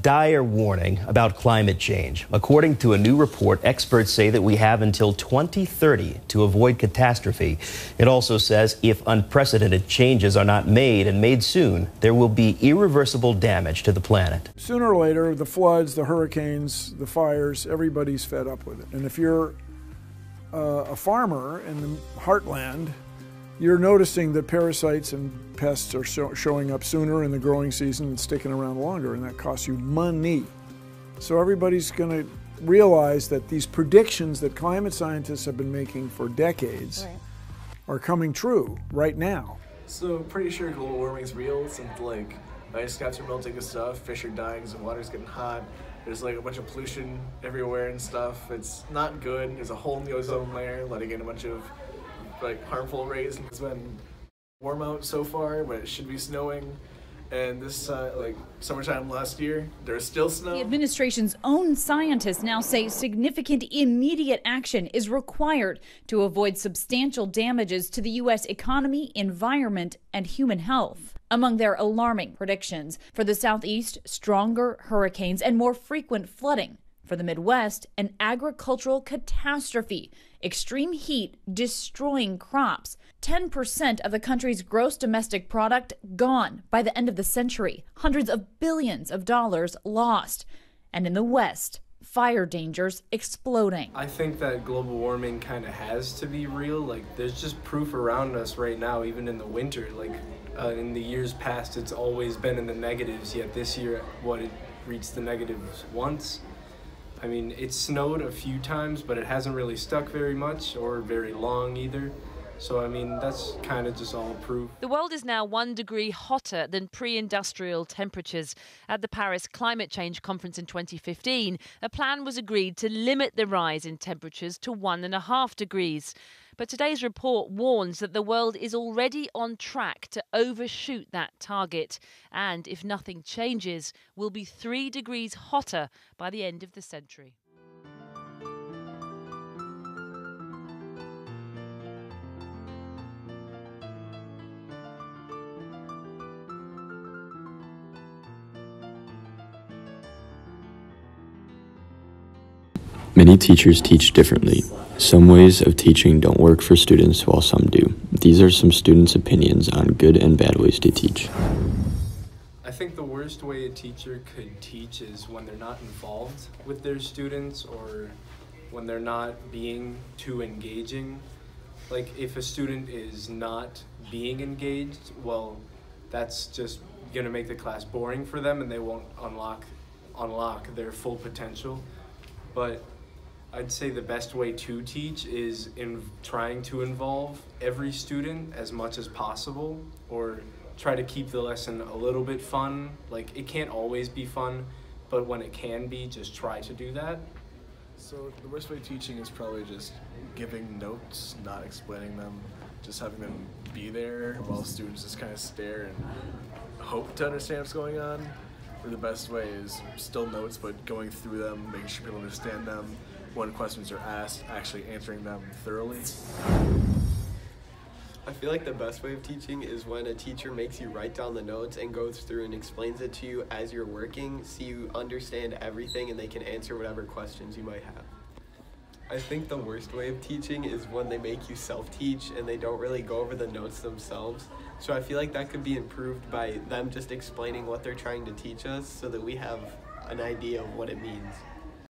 dire warning about climate change. According to a new report, experts say that we have until 2030 to avoid catastrophe. It also says if unprecedented changes are not made and made soon, there will be irreversible damage to the planet. Sooner or later, the floods, the hurricanes, the fires, everybody's fed up with it. And if you're a farmer in the heartland, you're noticing that parasites and pests are showing up sooner in the growing season and sticking around longer, and that costs you money. So everybody's going to realize that these predictions that climate scientists have been making for decades are coming true right now. So I'm pretty sure global warming is real, since like ice caps are melting and stuff, fish are dying, the water's getting hot. There's like a bunch of pollution everywhere and stuff. It's not good. There's a hole in the ozone layer, letting in a bunch of like harmful rays. It's been warm out so far, but it should be snowing. And this like summertime last year, there's still snow. The administration's own scientists now say significant immediate action is required to avoid substantial damages to the U.S. economy, environment, and human health. Among their alarming predictions for the Southeast, stronger hurricanes and more frequent flooding. For the Midwest, an agricultural catastrophe. Extreme heat destroying crops. 10% of the country's gross domestic product gone by the end of the century. Hundreds of billions of dollars lost. And in the West, fire dangers exploding. I think that global warming kind of has to be real. Like, there's just proof around us right now, even in the winter. Like, in the years past, it's always been in the negatives, yet this year, it reached the negatives once. I mean, it snowed a few times, but it hasn't really stuck very much or very long either. So, I mean, that's kind of just all proof. The world is now 1 degree hotter than pre-industrial temperatures. At the Paris Climate Change Conference in 2015, a plan was agreed to limit the rise in temperatures to 1.5 degrees. But today's report warns that the world is already on track to overshoot that target. And if nothing changes, will be 3 degrees hotter by the end of the century. Many teachers teach differently. Some ways of teaching don't work for students, while some do. These are some students' opinions on good and bad ways to teach. I think the worst way a teacher could teach is when they're not involved with their students or when they're not being too engaging. Like, if a student is not being engaged, well, that's just going to make the class boring for them and they won't unlock their full potential. But I'd say the best way to teach is in trying to involve every student as much as possible, or try to keep the lesson a little bit fun. Like, it can't always be fun, but when it can be, just try to do that. So the worst way of teaching is probably just giving notes, not explaining them, just having them be there while students just kind of stare and hope to understand what's going on. Or the best way is still notes, but going through them, making sure people understand them. When questions are asked, actually answering them thoroughly. I feel like the best way of teaching is when a teacher makes you write down the notes and goes through and explains it to you as you're working, so you understand everything and they can answer whatever questions you might have. I think the worst way of teaching is when they make you self-teach and they don't really go over the notes themselves. So I feel like that could be improved by them just explaining what they're trying to teach us so that we have an idea of what it means.